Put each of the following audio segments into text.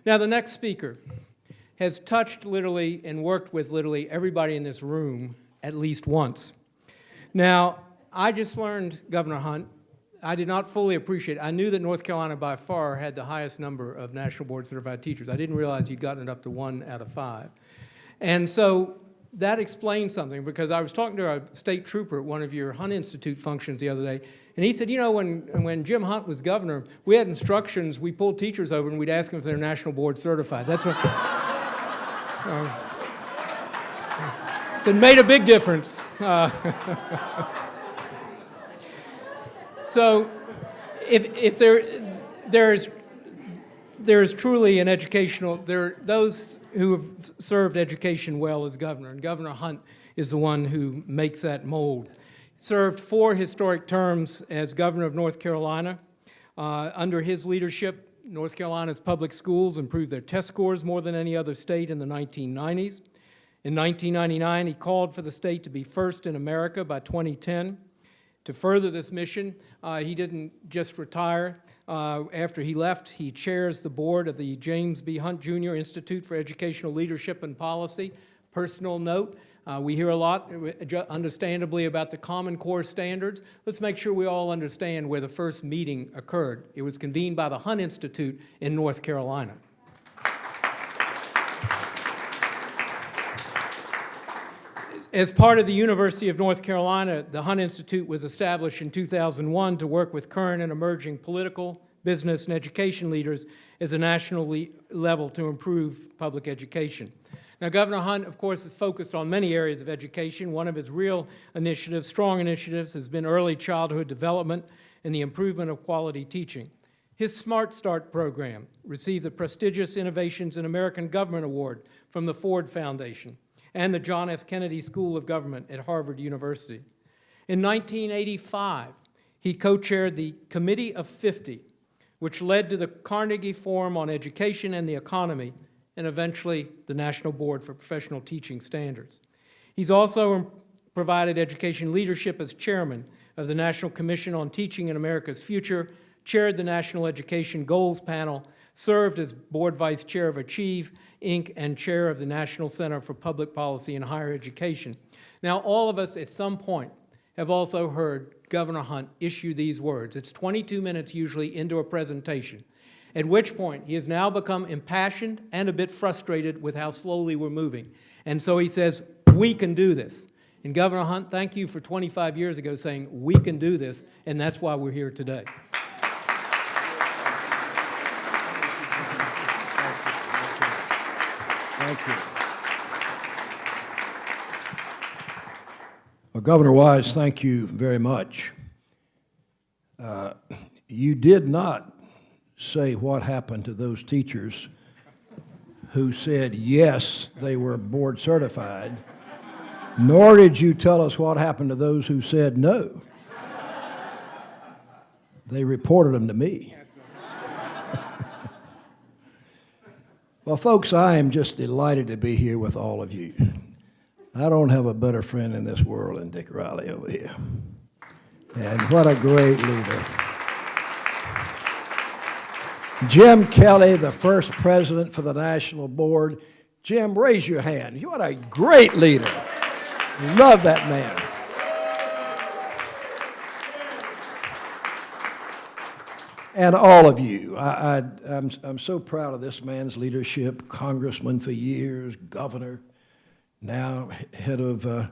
Now, the next speaker has touched literally and worked with literally everybody in this room at least once. Now, I just learned, Governor Hunt, I did not fully appreciate it. I knew that North Carolina by far had the highest number of National Board Certified teachers. I didn't realize you'd gotten it up to 1 out of 5. And so that explains something, because I was talking to a state trooper at one of your Hunt Institute functions the other day, and he said, you know, when Jim Hunt was governor, we had instructions, we pulled teachers over and we'd ask them if they're National Board Certified. That's what, so it made a big difference. So if there is truly an educational, there are those who have served education well as governor, and Governor Hunt is the one who makes that mold. Served 4 historic terms as governor of North Carolina. Under his leadership, North Carolina's public schools improved their test scores more than any other state in the 1990s. In 1999, he called for the state to be first in America by 2010. To further this mission, he didn't just retire. After he left, he chairs the board of the James B. Hunt Jr. Institute for Educational Leadership and Policy. Personal note, we hear a lot, understandably, about the Common Core standards. Let's make sure we all understand where the first meeting occurred. It was convened by the Hunt Institute in North Carolina. As part of the University of North Carolina, the Hunt Institute was established in 2001 to work with current and emerging political, business, and education leaders as a national level to improve public education. Now, Governor Hunt, of course, is focused on many areas of education. One of his real initiatives, strong initiatives, has been early childhood development and the improvement of quality teaching. His Smart Start program received the prestigious Innovations in American Government Award from the Ford Foundation and the John F. Kennedy School of Government at Harvard University. In 1985, he co-chaired the Committee of 50, which led to the Carnegie Forum on Education and the Economy, and eventually the National Board for Professional Teaching Standards. He's also provided education leadership as chairman of the National Commission on Teaching in America's Future, chaired the National Education Goals Panel, served as board vice chair of Achieve, Inc., and chair of the National Center for Public Policy in Higher Education. Now, all of us at some point have also heard Governor Hunt issue these words. It's 22 minutes usually into a presentation, at which point he has now become impassioned and a bit frustrated with how slowly we're moving. And so he says, we can do this. And Governor Hunt, thank you for 25 years ago saying, we can do this, and that's why we're here today. Thank you. Well, Governor Wise, thank you very much. You did not say what happened to those teachers who said yes, they were board certified, nor did you tell us what happened to those who said no. They reported them to me. Well, folks, I am just delighted to be here with all of you. I don't have a better friend in this world than Dick Riley over here. And what a great leader. Jim Kelly, the first president for the National Board. Jim, raise your hand. What a great leader. Love that man. And all of you, I'm so proud of this man's leadership, congressman for years, governor, now head of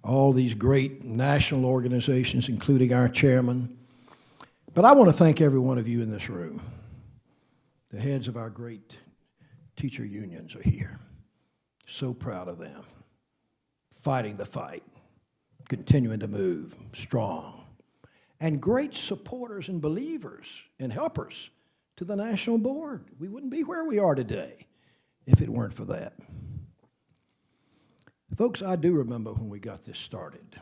all these great national organizations, including our chairman. But I want to thank every one of you in this room. The heads of our great teacher unions are here. So proud of them. Fighting the fight, continuing to move strong. And great supporters and believers and helpers to the National Board. We wouldn't be where we are today if it weren't for that. Folks, I do remember when we got this started.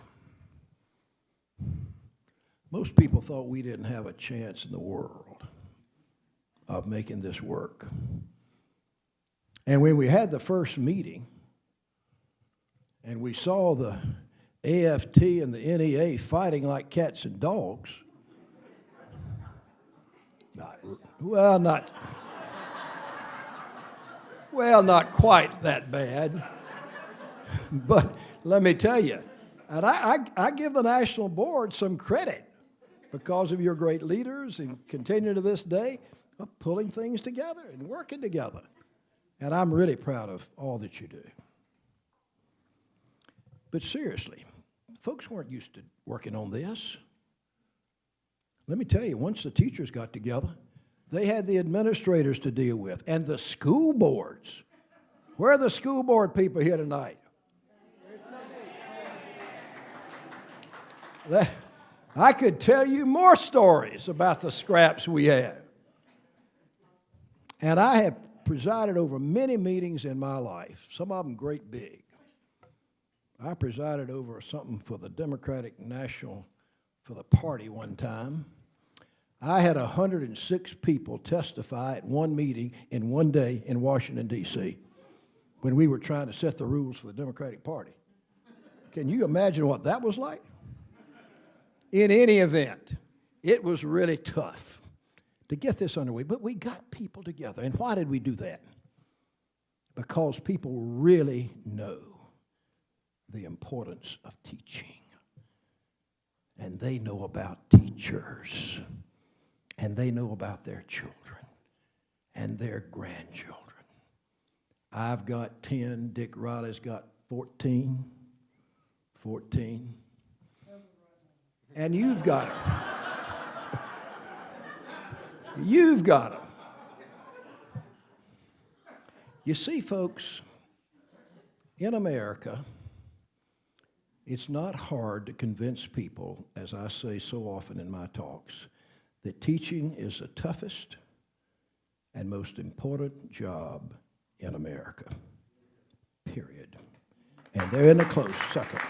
Most people thought we didn't have a chance in the world of making this work. And when we had the first meeting and we saw the AFT and the NEA fighting like cats and dogs. Well, not quite that bad. But let me tell you, and I give the National Board some credit because of your great leaders and continue to this day of pulling things together and working together. And I'm really proud of all that you do. But seriously, folks weren't used to working on this. Let me tell you, once the teachers got together, they had the administrators to deal with and the school boards. Where are the school board people here tonight? I could tell you more stories about the scraps we had. And I have presided over many meetings in my life, some of them great big. I presided over something for the Democratic National, for the party one time. I had 106 people testify at one meeting in one day in Washington, D.C., when we were trying to set the rules for the Democratic Party. Can you imagine what that was like? In any event, it was really tough to get this underway, but we got people together. And why did we do that? Because people really know the importance of teaching. And they know about teachers. And they know about their children and their grandchildren. I've got 10. Dick Riley's got 14. 14. And you've got them. You've got them. You see, folks, in America, it's not hard to convince people, as I say so often in my talks, that teaching is the toughest and most important job in America, period. And they're in a close second.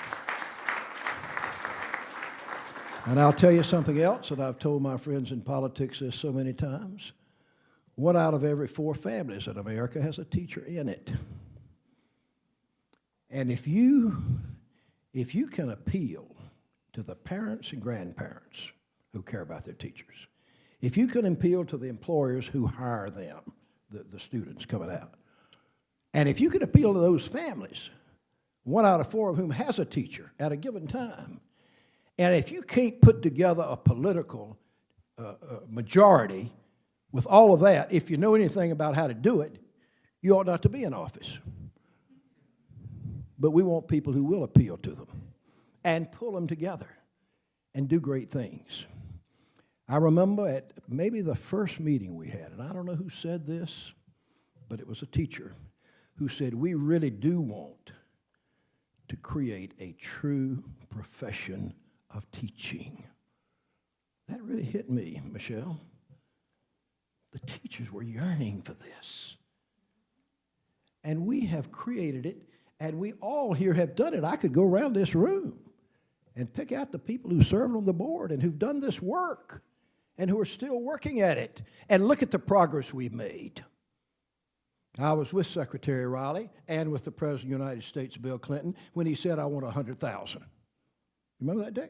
And I'll tell you something else that I've told my friends in politics this so many times. 1 out of every 4 families in America has a teacher in it. And if you can appeal to the parents and grandparents who care about their teachers, if you can appeal to the employers who hire them, the students coming out, and if you can appeal to those families, 1 out of 4 of whom has a teacher at a given time, and if you can't put together a political majority with all of that, if you know anything about how to do it, you ought not to be in office. But we want people who will appeal to them and pull them together and do great things. I remember at maybe the first meeting we had, and I don't know who said this, but it was a teacher who said, we really do want to create a true profession of teaching. That really hit me, Michelle. The teachers were yearning for this. And we have created it, and we all here have done it. I could go around this room and pick out the people who served on the board and who've done this work and who are still working at it. And look at the progress we've made. I was with Secretary Riley and with the President of the United States, Bill Clinton, when he said, I want 100,000. Remember that day?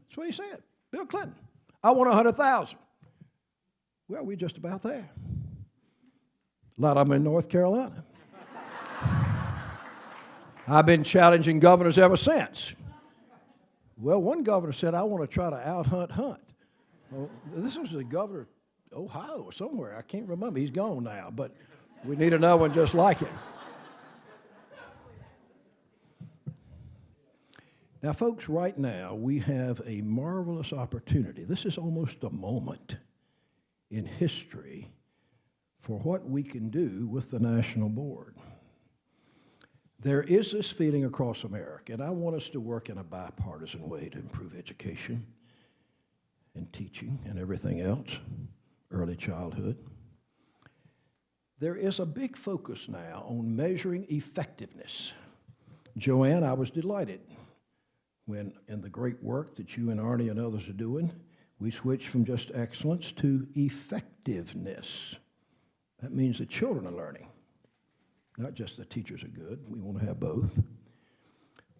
That's what he said. Bill Clinton, I want 100,000. Well, we're just about there. A lot of them in North Carolina. I've been challenging governors ever since. Well, one governor said, I want to try to out-hunt. Well, this was the governor of Ohio or somewhere. I can't remember. He's gone now, but we need another one just like him. Now, folks, right now, we have a marvelous opportunity. This is almost a moment in history for what we can do with the National Board. There is this feeling across America, and I want us to work in a bipartisan way to improve education and teaching and everything else, early childhood. There is a big focus now on measuring effectiveness. Joanne, I was delighted when, in the great work that you and Arnie and others are doing, we switched from just excellence to effectiveness. That means the children are learning. Not just the teachers are good. We want to have both.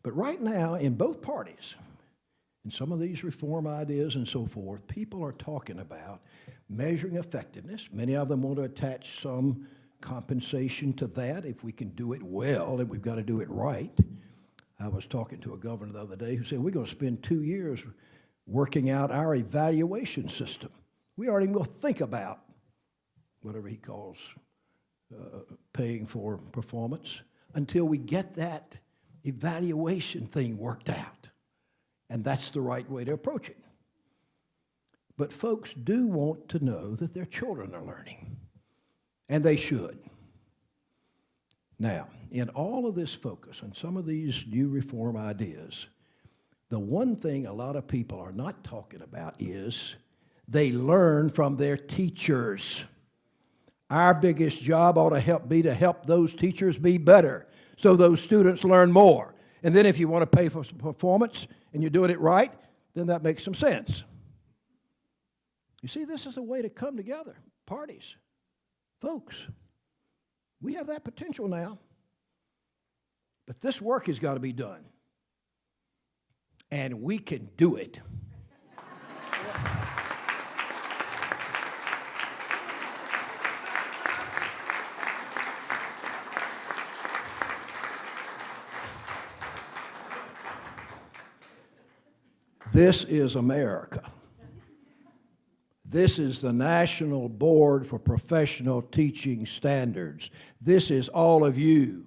But right now, in both parties, in some of these reform ideas and so forth, people are talking about measuring effectiveness. Many of them want to attach some compensation to that if we can do it well, and we've got to do it right. I was talking to a governor the other day who said, we're going to spend 2 years working out our evaluation system. We aren't even going to think about whatever he calls paying for performance until we get that evaluation thing worked out. And that's the right way to approach it. But folks do want to know that their children are learning, and they should. Now, in all of this focus on some of these new reform ideas, the one thing a lot of people are not talking about is they learn from their teachers. Our biggest job ought to be to help those teachers be better so those students learn more. And then if you want to pay for some performance and you're doing it right, then that makes some sense. You see, this is a way to come together, parties. Folks, we have that potential now. But this work has got to be done. And we can do it. This is America. This is the National Board for Professional Teaching Standards. This is all of you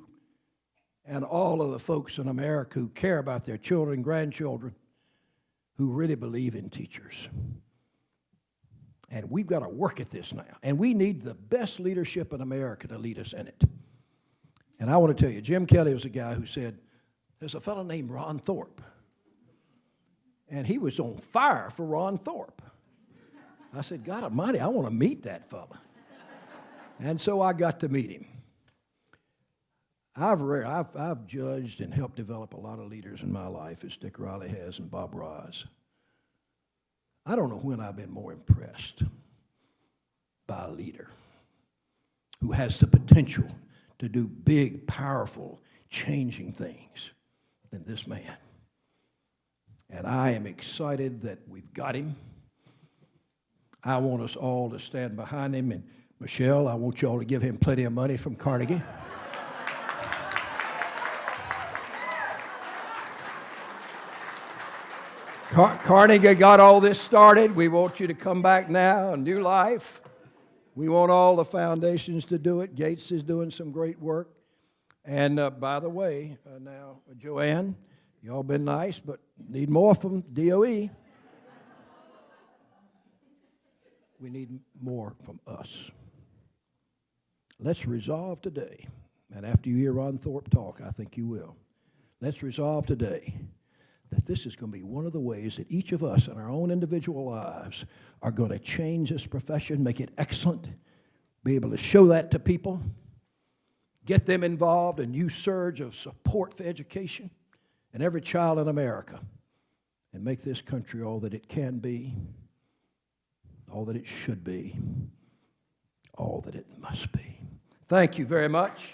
and all of the folks in America who care about their children and grandchildren, who really believe in teachers. And we've got to work at this now. And we need the best leadership in America to lead us in it. And I want to tell you, Jim Kelly was a guy who said, there's a fellow named Ron Thorpe. And he was on fire for Ron Thorpe. I said, God Almighty, I want to meet that fella. And so I got to meet him. I've judged and helped develop a lot of leaders in my life, as Dick Riley has and Bob Ross. I don't know when I've been more impressed by a leader who has the potential to do big, powerful, changing things than this man. And I am excited that we've got him. I want us all to stand behind him. And Michelle, I want you all to give him plenty of money from Carnegie. Carnegie got all this started. We want you to come back now, a new life. We want all the foundations to do it. Gates is doing some great work. And by the way, now, Joanne, y'all been nice, but need more from DOE. We need more from us. Let's resolve today, and after you hear Ron Thorpe talk, I think you will. Let's resolve today that this is going to be one of the ways that each of us in our own individual lives are going to change this profession, make it excellent, be able to show that to people, get them involved, a new surge of support for education and every child in America, and make this country all that it can be, all that it should be, all that it must be. Thank you very much.